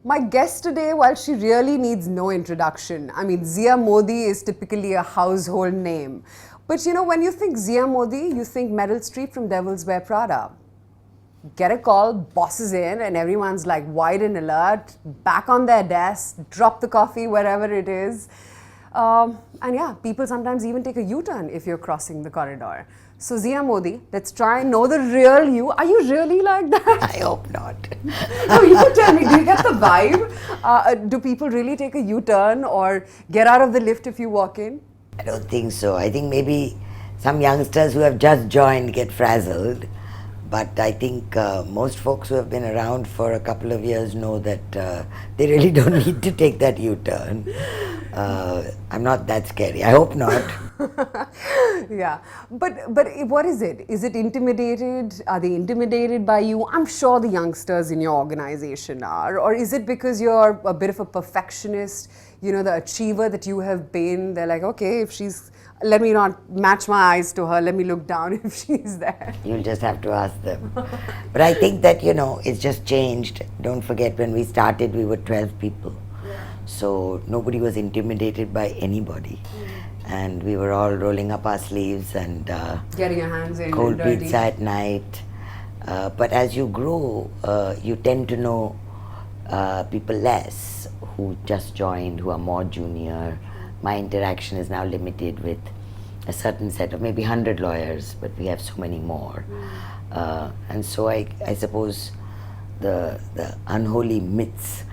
My guest today, while she really needs no introduction, I mean, Zia Modi is typically a household name. But you know, when you think Zia Modi, you think Meryl Streep from Devil Wears Prada. Get a call, boss is in, and everyone's like wide and alert, back on their desk, drop the coffee wherever it is. And yeah, people sometimes even take a U-turn if you're crossing the corridor. So Zia Modi, let's try and know the real you. Are you really like that? I hope not. No, you tell me, do you get the vibe? Do people really take a U-turn or get out of the lift if you walk in? I don't think so. I think maybe some youngsters who have just joined get frazzled. But I think most folks who have been around for a couple of years know that they really don't need to take that U-turn. I'm not that scary. I hope not. Yeah, but what is it? Is it intimidated? Are they intimidated by you? I'm sure the youngsters in your organization are. Or is it because you're a bit of a perfectionist, you know, the achiever that you have been? They're like, okay, if she's, let me not match my eyes to her, let me look down if she's there. You'll just have to ask them. But I think that, you know, it's just changed. Don't forget, when we started, we were 12 people. So nobody was intimidated by anybody. And we were all rolling up our sleeves and getting your hands in cold and dirty. pizza at night. But as you grow, you tend to know people less who just joined, who are more junior. My interaction is now limited with a certain set of maybe 100 lawyers, but we have so many more. And so I suppose the unholy myths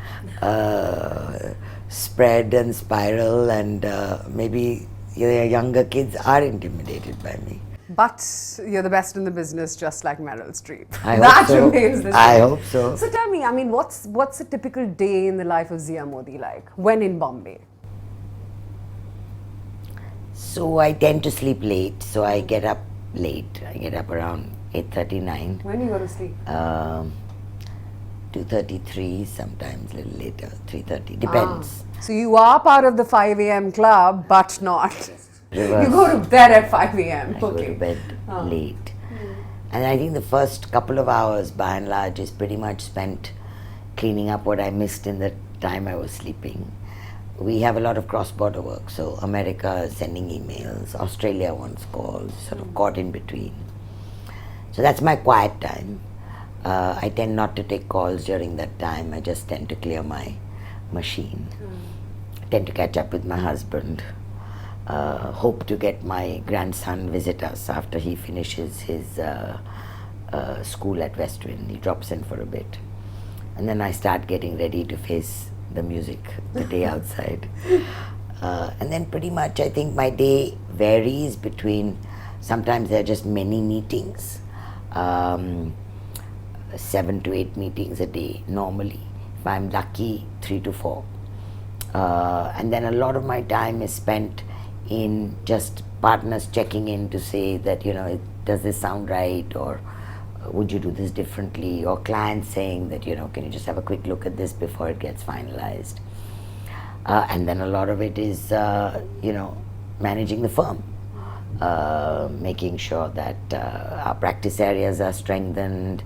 spread and spiral, and maybe your younger kids are intimidated by me. But you're the best in the business, just like Meryl Streep. I hope That so. remains the same. I hope so. So tell me, I mean, what's a typical day in the life of Zia Modi like when in Bombay? So I tend to sleep late, so I get up late. I get up around 8:39. When do you go to sleep? 2:33, sometimes a little later, 3:30, depends. So you are part of the 5 a.m. club, but not. Reverse. You go to bed at 5 a.m. I go to bed late. And I think the first couple of hours, by and large, is pretty much spent cleaning up what I missed in the time I was sleeping. We have a lot of cross-border work, so America is sending emails, Australia wants calls, sort of caught in between. So that's my quiet time. I tend not to take calls during that time. I just tend to clear my machine. I tend to catch up with my husband. Hope to get my grandson visit us after he finishes his school at Westwind. He drops in for a bit. And then I start getting ready to face the music, the day outside. And then pretty much I think my day varies between, sometimes there are just many meetings, 7 to 8 meetings a day normally. If I'm lucky, 3 to 4. And then a lot of my time is spent in just partners checking in to say that, you know, does this sound right, or would you do this differently, or clients saying that, you know, can you just have a quick look at this before it gets finalized. And then a lot of it is, you know, managing the firm, making sure that our practice areas are strengthened.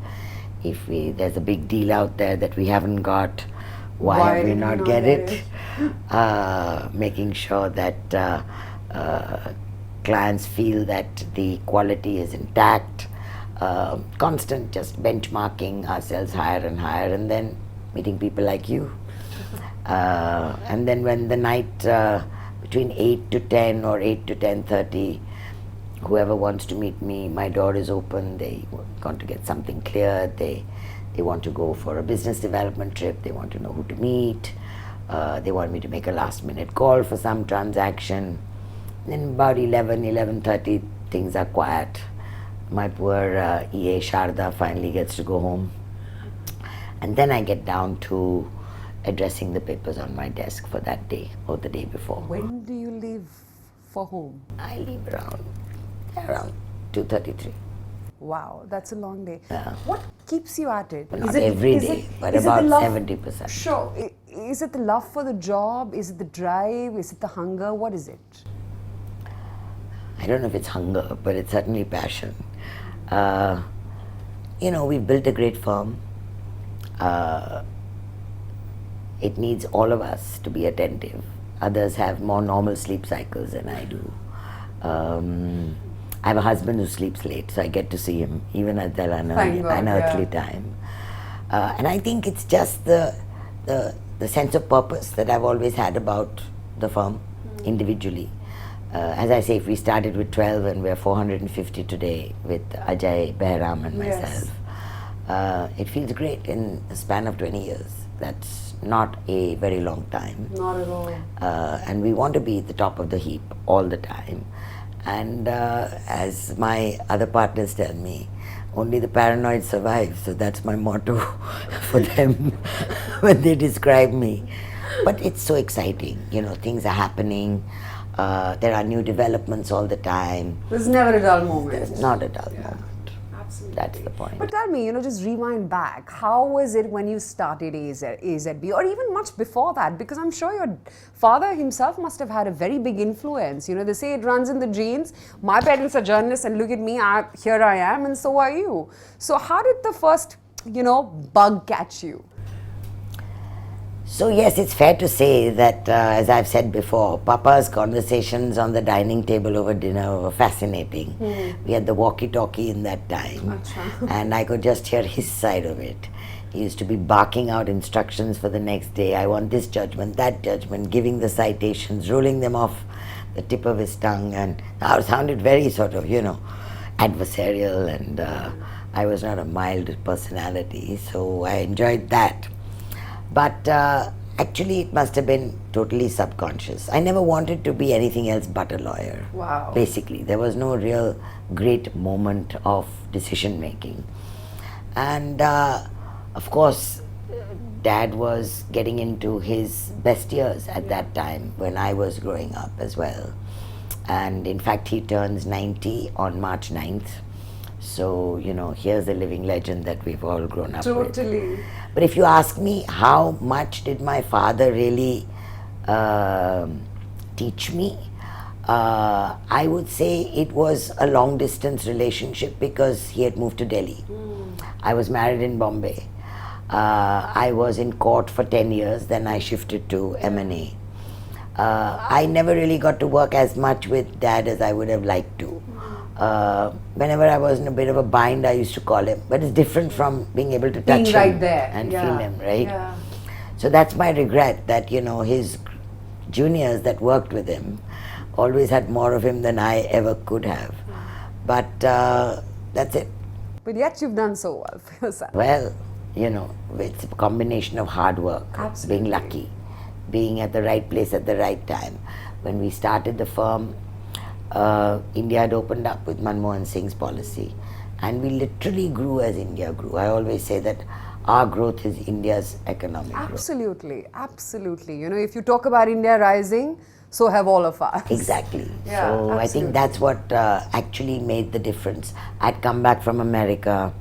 If there's a big deal out there that we haven't got, why have we not get it? Making sure that clients feel that the quality is intact. Constant just benchmarking ourselves higher and higher, and then meeting people like you. And then when the night between 8 to 10 or 8 to 10:30, whoever wants to meet me, my door is open. They want to get something cleared. They want to go for a business development trip. They want to know who to meet. They want me to make a last minute call for some transaction. Then about 11:30, things are quiet. My poor EA Sharda finally gets to go home. And then I get down to addressing the papers on my desk for that day or the day before. When do you leave for home? I leave around 2:33. Wow, that's a long day. Yeah. What keeps you at it? Not every day, but about 70%. Sure. Is it the love for the job? Is it the drive? Is it the hunger? What is it? I don't know if it's hunger, but it's certainly passion. You know, we've built a great firm. it needs all of us to be attentive. Others have more normal sleep cycles than I do. I have a husband who sleeps late, so I get to see him even at the unearthly time. And I think it's just the sense of purpose that I've always had about the firm individually. As I say, if we started with 12 and we're 450 today with Ajay, Behram and myself, it feels great in a span of 20 years. That's not a very long time. Not at all. And we want to be at the top of the heap all the time. And as my other partners tell me, only the paranoid survive. So that's my motto for them when they describe me. But it's so exciting. Things are happening. There are new developments all the time. There's never a dull moment. There's not a dull moment. Absolutely. That's the point. But tell me, just rewind back. How was it when you started AZB, or even much before that? Because I'm sure your father himself must have had a very big influence. They say it runs in the genes. My parents are journalists, and look at me, here I am, and so are you. So how did the first, bug catch you? So yes, it's fair to say that, as I've said before, Papa's conversations on the dining table over dinner were fascinating. We had the walkie-talkie in that time, and I could just hear his side of it. He used to be barking out instructions for the next day. I want this judgment, that judgment, giving the citations, rolling them off the tip of his tongue, and now it sounded very sort of, adversarial, and I was not a mild personality, so I enjoyed that. But actually, it must have been totally subconscious. I never wanted to be anything else but a lawyer. Wow. Basically, there was no real great moment of decision making. And of course, Dad was getting into his best years at that time when I was growing up as well. And in fact, he turns 90 on March 9th. So, here's the living legend that we've all grown up with. Totally. But if you ask me how much did my father really teach me, I would say it was a long distance relationship because he had moved to Delhi. I was married in Bombay. I was in court for 10 years, then I shifted to M&A. I never really got to work as much with Dad as I would have liked to. Whenever I was in a bit of a bind, I used to call him. But it's different from being able to touch him right there and feel him, right? Yeah. So that's my regret, that his juniors that worked with him always had more of him than I ever could have. But that's it. But yet you've done so well for yourself. Well, it's a combination of hard work, being lucky, being at the right place at the right time. When we started the firm, India had opened up with Manmohan Singh's policy, and we literally grew as India grew. I always say that our growth is India's economic growth. Absolutely. If you talk about India rising, so have all of us. Exactly. Yeah, so I think that's what actually made the difference. I'd come back from America.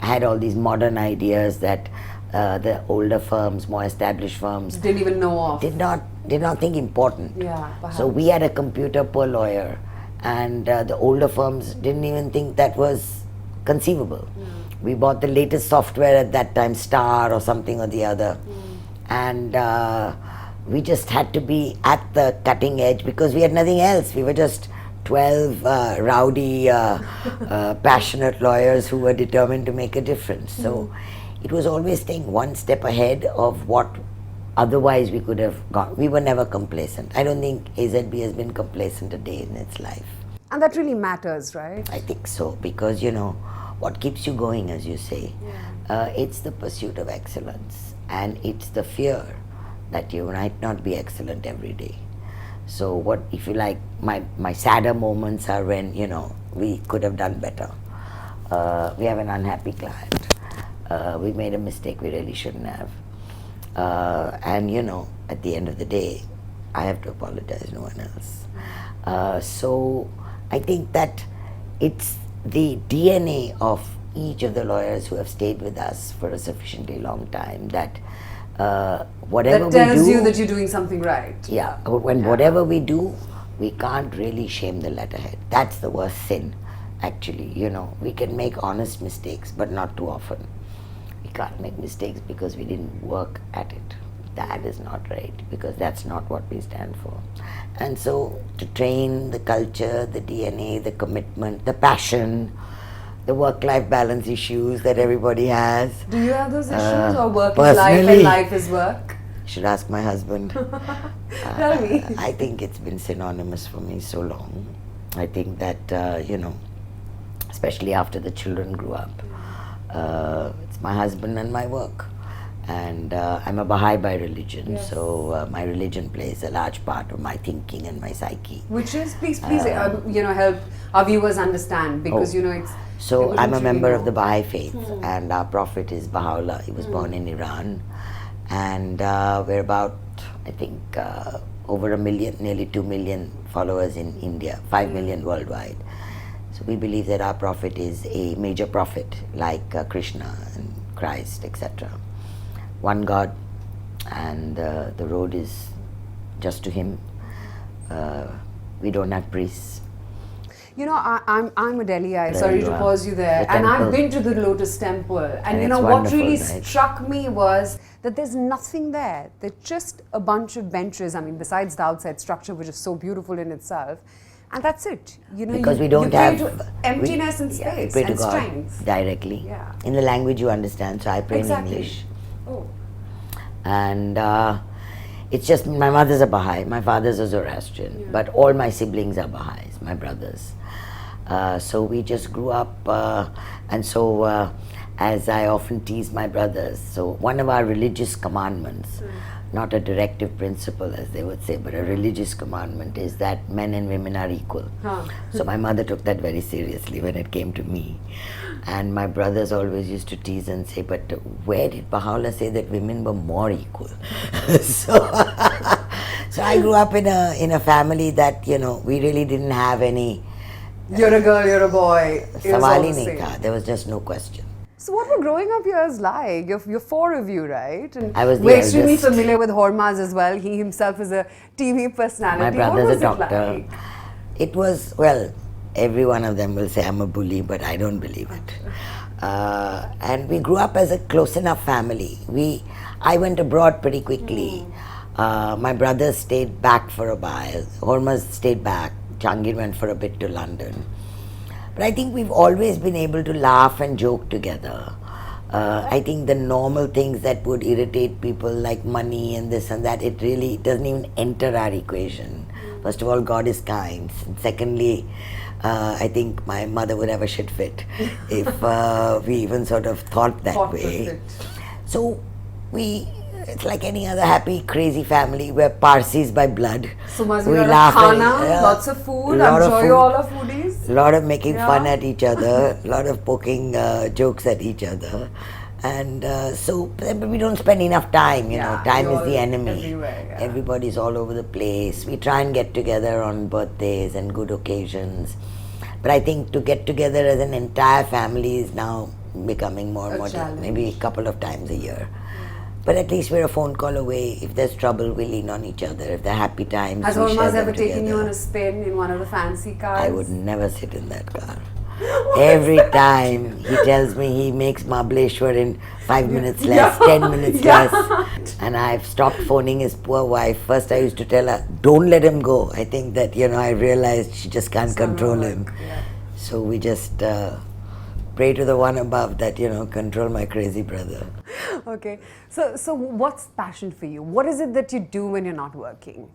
I had all these modern ideas that the older firms, more established firms, didn't even know of. Did not think important. Yeah, perhaps. So we had a computer per lawyer, and the older firms didn't even think that was conceivable. We bought the latest software at that time, Star or something or the other, and we just had to be at the cutting edge because we had nothing else. We were just 12 rowdy, passionate lawyers who were determined to make a difference. So it was always staying one step ahead of what otherwise we could have gone. We were never complacent. I don't think AZB has been complacent a day in its life. And that really matters, right? I think so, because what keeps you going, as you say, it's the pursuit of excellence, and it's the fear that you might not be excellent every day. So what, if you like, my sadder moments are when, we could have done better. We have an unhappy client. We made a mistake we really shouldn't have. And at the end of the day, I have to apologize, no one else. So I think that it's the DNA of each of the lawyers who have stayed with us for a sufficiently long time that whatever we do... That tells you that you're doing something right. Yeah, whatever we do, we can't really shame the letterhead. That's the worst sin, actually. We can make honest mistakes, but not too often. We can't make mistakes because we didn't work at it. that is not right, because that's not what we stand for. And so to train the culture, the DNA, the commitment, the passion, the work-life balance issues that everybody has. Do you have those issues, or work is life and personally, life is work? Should ask my husband. Tell me. I think it's been synonymous for me so long. I think that, especially after the children grew up, it's my husband and my work. And I'm a Baha'i by religion, so my religion plays a large part of my thinking and my psyche. Which is, please, help our viewers understand, because, it's... So I'm a member of the Baha'i faith, and our prophet is Baha'u'llah. He was born in Iran. And we're about, I think, over 1 million, nearly 2 million followers in India, 5 million worldwide. So we believe that our prophet is a major prophet, like Krishna and Christ, etc. One God, and the road is just to Him. We don't have priests. I'm a Delhiite, sorry to pause you there, and I've been to the Lotus Temple, and what really struck me was that there's nothing there. There's just a bunch of benches, besides the outside structure, which is so beautiful in itself, and that's it. Because we don't have emptiness and space we pray and to God strength. directly. Yeah. In the language you understand, so I pray Exactly. in English. Oh. And it's just, my mother's a Baha'i, my father's a Zoroastrian, but all my siblings are Baha'is, my brothers. So we just grew up, and so as I often tease my brothers, so one of our religious commandments, not a directive principle as they would say, but a religious commandment, is that men and women are equal. So my mother took that very seriously when it came to me. And my brothers always used to tease and say, but where did Baha'u'llah say that women were more equal? so I grew up in a family that, we really didn't have any... You're a girl, you're a boy. Sawal hi nahi tha. There was just no question. So what were growing up years like? You're 4 of you, right? And I was the we're extremely eldest. familiar with Hormazd as well. He himself is a TV personality. My brother's a doctor. It like? It was, well, every one of them will say I'm a bully, but I don't believe it. And we grew up as a close enough family. I went abroad pretty quickly. My brothers stayed back for a while. Hormazd stayed back. Jahangir went for a bit to London. But I think we've always been able to laugh and joke together. I think the normal things that would irritate people, like money and this and that, it really doesn't even enter our equation. First of all, God is kind. And secondly, I think my mother would have a shit fit if we even sort of thought that way. So it's like any other happy, crazy family. We're Parsis by blood. So we laugh khana, lots of food. I'm sure you all are foodies. A lot of making fun at each other, a lot of poking jokes at each other. And so we don't spend enough time, time is the enemy. Everybody's all over the place. We try and get together on birthdays and good occasions. But I think to get together as an entire family is now becoming more and more, maybe a couple of times a year. But at least we're a phone call away. If there's trouble, we lean on each other. If there are happy times, Has we share Hormazd them ever taken together. you on a spin in one of the fancy cars? I would never sit in that car. Every time he tells me he makes Mahabaleshwar in 5 minutes less, 10 minutes less. And I've stopped phoning his poor wife. First I used to tell her, don't let him go. I think that, I realized she just can't control him. So we just pray to the one above that, control my crazy brother. Okay. So what's passion for you? What is it that you do when you're not working?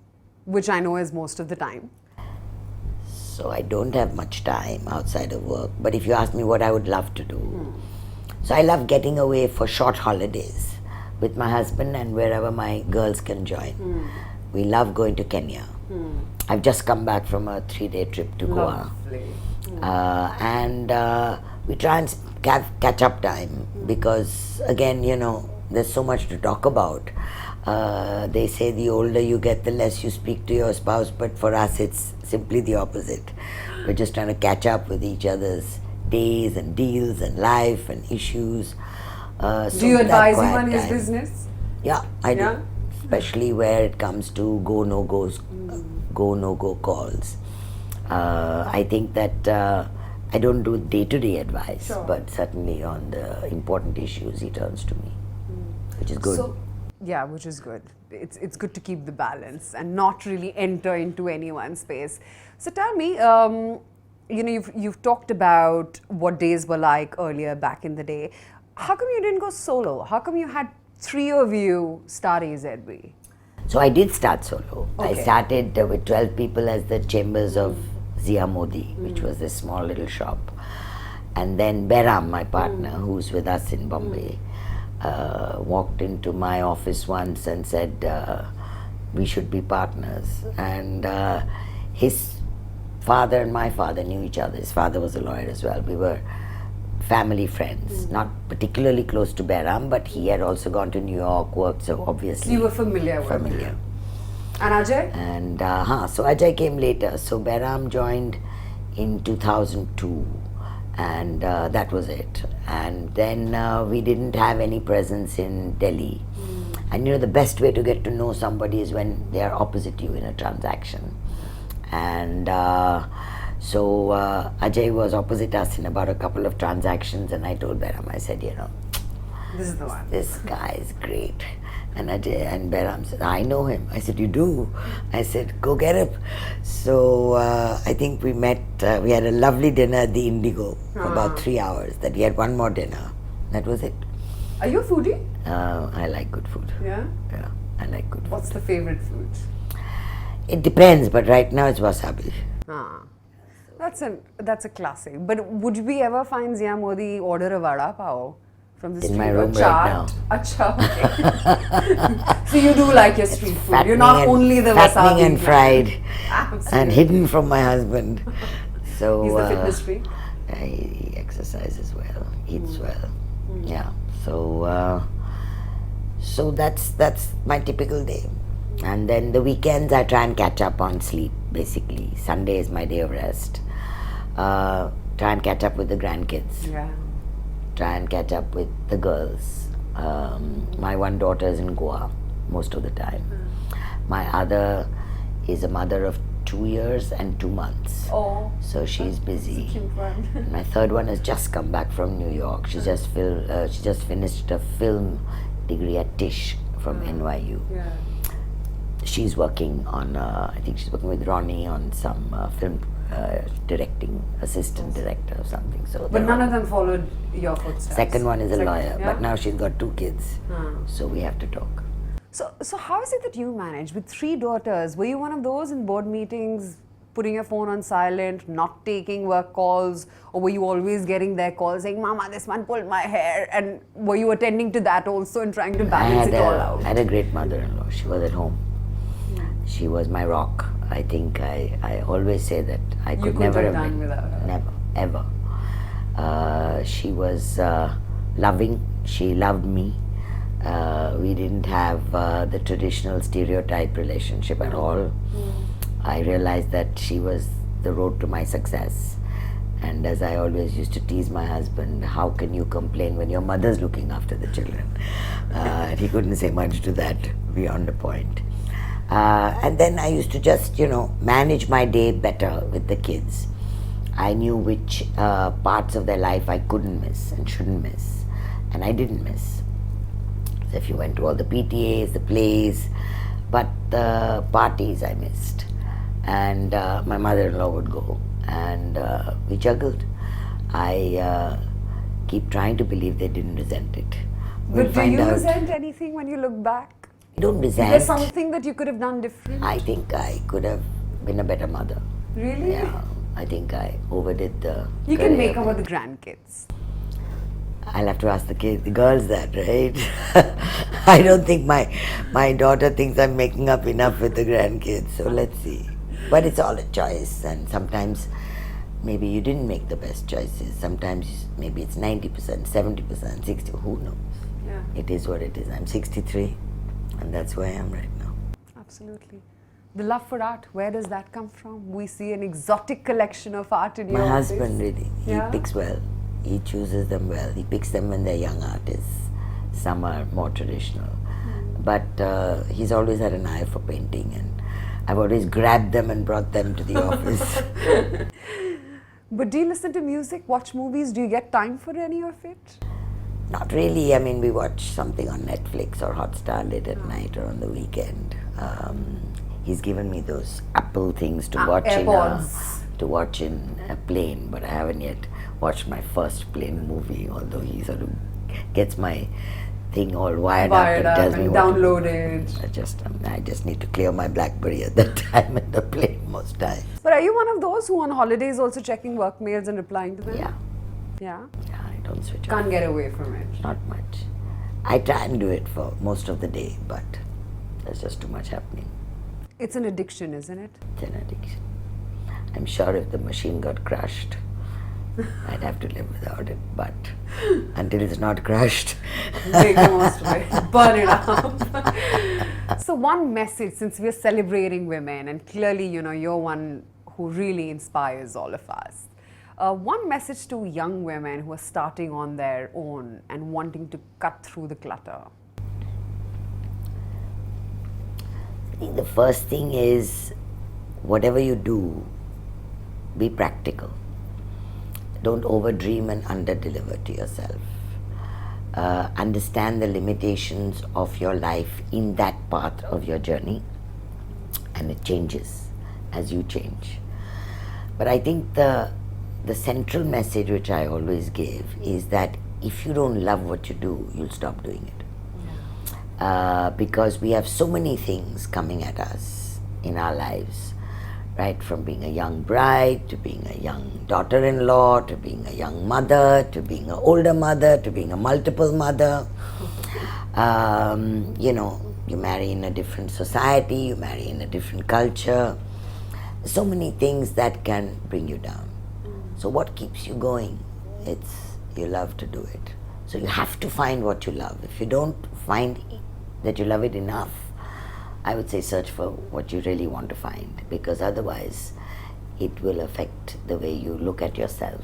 Which I know is most of the time. So I don't have much time outside of work. But if you ask me what I would love to do. So I love getting away for short holidays with my husband and wherever my girls can join. We love going to Kenya. I've just come back from a 3-day trip to Goa. And we try and have catch-up time because, again, there's so much to talk about. They say the older you get, the less you speak to your spouse, but for us it's simply the opposite. We're just trying to catch up with each other's days and deals and life and issues. Do you advise him on his business? Yeah, I do. Especially where it comes to go, no-go calls. I think that I don't do day-to-day advice, but certainly on the important issues he turns to me, which is good. So, Yeah, which is good. It's good to keep the balance and not really enter into anyone's space. So tell me, you know, you've talked about what days were like earlier back in the day. How come you didn't go solo? How come you had 3 of you start AZB? So I did start solo. Okay. I started with 12 people as the chambers of Zia Modi, which was this small little shop. And then Behram, my partner, who's with us in Bombay, walked into my office once and said, we should be partners. And his father and my father knew each other. His father was a lawyer as well. We were family friends, not particularly close to Behram, but he had also gone to New York, worked, so obviously You were familiar with familiar. him. And Ajay? And so Ajay came later. So Behram joined in 2002, and that was it. And then we didn't have any presence in Delhi. And you know, the best way to get to know somebody is when they are opposite you in a transaction. And so Ajay was opposite us in about a couple of transactions, and I told Behram, I said, you know, This is the one. this guy is great. And Ajay and Behram said, I know him. I said, you do? I said, go get him. So I think we met, we had a lovely dinner at the Indigo for about 3 hours. That we had one more dinner. That was it. Are you a foodie? I like good food. Yeah. Yeah, I like good food. What's the favorite food? It depends, but right now it's wasabi. That's a classic. But would we ever find Zia Modi order a vada pav from the In street? my or room right chaat? now. Acha, okay. So you do like your street food. You're not and, only the fattening wasabi and guy. fried Absolutely. and hidden from my husband. So He's the fitness freak. he exercises well, eats well. Yeah. So so that's my typical day. And then the weekends I try and catch up on sleep. Basically, Sunday is my day of rest. Try and catch up with the grandkids. Yeah. Try and catch up with the girls. My one daughter is in Goa most of the time. My other is a mother of 2 years and 2 months. Oh. So she's busy. Cute one. And my third one has just come back from New York. She just finished a film degree at Tisch from NYU. Yeah. She's working on, I think she's working with Ronnie on some film directing, assistant director or something. So But none of them followed your footsteps. second one is a lawyer, yeah? but now she's got 2 kids. So we have to talk. So how is it that you manage with 3 daughters? Were you one of those in board meetings, putting your phone on silent, not taking work calls, or were you always getting their calls saying, Mama, this one pulled my hair? And were you attending to that also and trying to balance it all out? I had a great mother-in-law. She was at home. She was my rock. I think I always say that I could never have done been. without her. Never, ever. She was loving. She loved me. We didn't have the traditional stereotype relationship at all. I realized that she was the road to my success. And as I always used to tease my husband, how can you complain when your mother's looking after the children? And he couldn't say much to that beyond a point. And then I used to just, manage my day better with the kids. I knew which parts of their life I couldn't miss and shouldn't miss. And I didn't miss. So if you went to all the PTAs, the plays, but the parties I missed. And my mother-in-law would go. And we juggled. I keep trying to believe they didn't resent it. But do you resent anything when you look back? I don't resent. Is there something that you could have done different? I think I could have been a better mother. Really? Yeah, I think I overdid the. You can make up with the grandkids. I'll have to ask the girls that, right? I don't think my daughter thinks I'm making up enough with the grandkids, so let's see. But it's all a choice, and sometimes maybe you didn't make the best choices. Sometimes maybe it's 90%, 70%, 60%, who knows? Yeah. It is what it is. I'm 63, and that's where I am right now. Absolutely. The love for art, where does that come from? We see an exotic collection of art in your My office. husband really, he picks well. He chooses them well. He picks them when they're young artists. Some are more traditional. But he's always had an eye for painting, and I've always grabbed them and brought them to the office. But do you listen to music, watch movies? Do you get time for any of it? Not really. I mean, we watch something on Netflix or Hotstar late at night or on the weekend. He's given me those Apple things to watch AirPods. in a plane, but I haven't yet watched my first plane movie. Although he sort of gets my thing all wired up and tells me what downloaded. I just need to clear my BlackBerry at that time in the plane most times. But are you one of those who on holidays also checking work mails and replying to them? Yeah, Yeah? yeah. I don't switch off. Can't get away from it. Not much. I try and do it for most of the day, but there's just too much happening. It's an addiction, isn't it? It's an addiction. I'm sure if the machine got crushed, I'd have to live without it. But until it's not crushed, Make the most of it. Burn it up. So one message, since we're celebrating women, and clearly, you know, you're one who really inspires all of us. One message to young women who are starting on their own and wanting to cut through the clutter. I think the first thing is, whatever you do, be practical. Don't overdream and underdeliver to yourself. Understand the limitations of your life in that part of your journey, and it changes as you change. But I think the central message which I always give is that if you don't love what you do, you'll stop doing it. Because we have so many things coming at us in our lives, right? From being a young bride, to being a young daughter-in-law, to being a young mother, to being an older mother, to being a multiple mother. You know, you marry in a different society, you marry in a different culture. So many things that can bring you down. So what keeps you going? It's you love to do it. So you have to find what you love. If you don't find that you love it enough, I would say search for what you really want to find, because otherwise it will affect the way you look at yourself.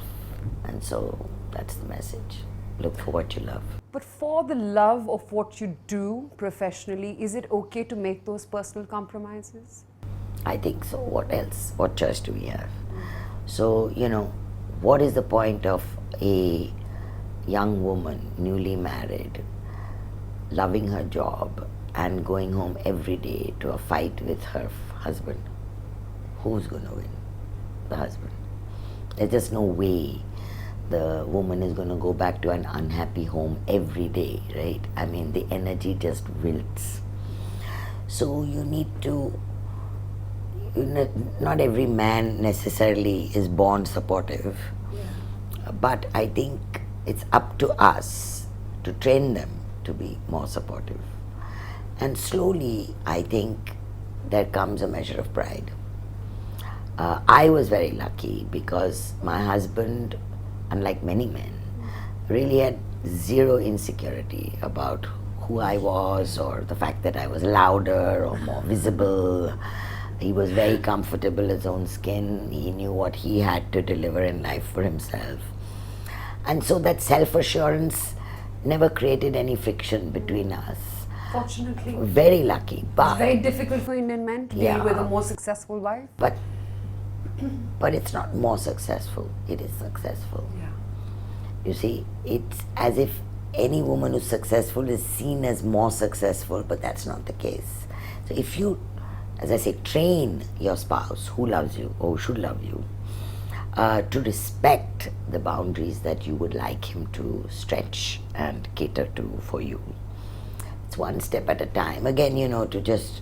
And so that's the message. Look for what you love. But for the love of what you do professionally, is it okay to make those personal compromises? I think so. What else? What choice do we have? So, you know, what is the point of a young woman, newly married, loving her job and going home every day to a fight with her husband? Who's going to win? The husband. There's just no way the woman is going to go back to an unhappy home every day, right? I mean, the energy just wilts. So you need to, not every man necessarily is born supportive, but I think it's up to us to train them to be more supportive. And slowly, I think there comes a measure of pride. I was very lucky because my husband, unlike many men, really had zero insecurity about who I was or the fact that I was louder or more visible. He was very comfortable in his own skin. He knew what he had to deliver in life for himself. And so that self-assurance never created any friction between us. Fortunately. Very lucky. But It's very difficult for Indian men to deal with a more successful wife. But it's not more successful, it is successful. Yeah. You see, it's as if any woman who's successful is seen as more successful, but that's not the case. So if you, as I say, train your spouse who loves you or who should love you to respect the boundaries that you would like him to stretch and cater to for you. It's one step at a time. Again, you know, to just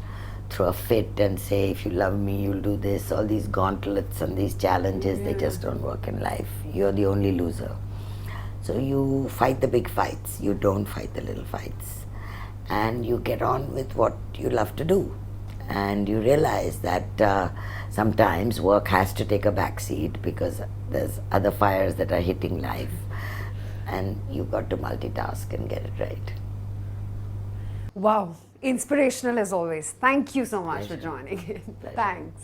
throw a fit and say, if you love me, you'll do this, all these gauntlets and these challenges, they just don't work in life. You're the only loser. So you fight the big fights, you don't fight the little fights. And you get on with what you love to do. And you realize that sometimes work has to take a back seat because there's other fires that are hitting life. And you've got to multitask and get it right. Wow. Inspirational as always. Thank you so much for joining in. Pleasure. Thanks.